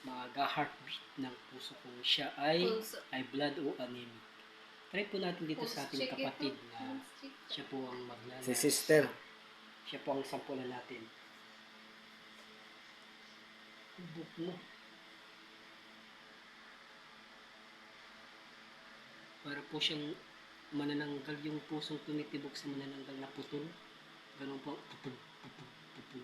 mag-heartbeat ng puso kung siya ay Pulso. high blood o anemic. Try po natin dito sa ating Check kapatid ito. na siya po ang Si maglalaro. sister. Siya po ang sampulan natin. Buk mo. Para po siyang manananggal, yung pusong tumitibok sa manananggal na putol. Ganun po, pupul, pupul, pupul.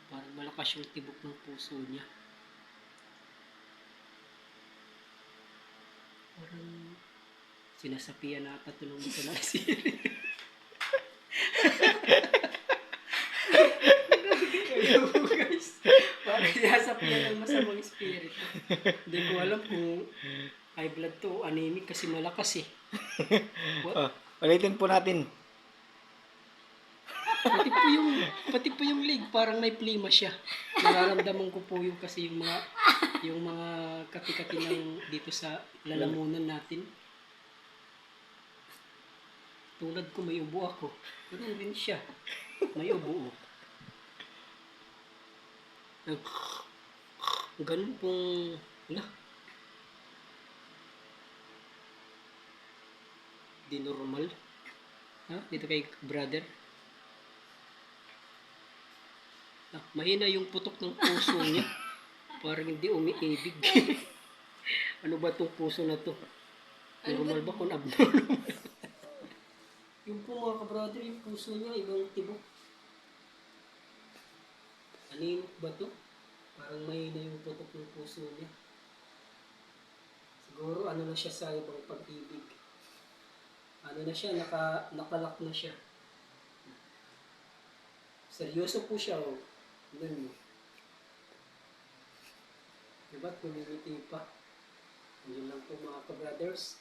Parang malakas yung tibok ng puso niya. Parang sinasapian na ata tulong dito na siri. Kaya po guys, parang sinasapian ng masamang espiritu. Hindi ko alam kung high blood to o anemic kasi malakas eh. What? Ulitin po natin. Pati po yung leg, parang may plima siya. Nararamdaman ko po yung kasi yung mga kati-kati ng dito sa lalamunan natin. Tulad ko may ubo ako. Ganun din siya. May ubo. Ganun pong wala. Di normal. Ha? Dito kay brother. Mahina yung putok ng puso niya. Parang hindi umiibig. Ano ba itong puso na to? Normal ba kung abnormal? Yung po mga kabrother, yung puso niya, ibang tibok. Anemic ba to? Parang mahina yung putok ng puso niya. Siguro ano na siya sa ibang pag-ibig. Ano na siya, nakalak na siya. Seryoso po siya, oh. Ganun mo. Diba? Tumimiti pa. Yun lang po mga kabrothers.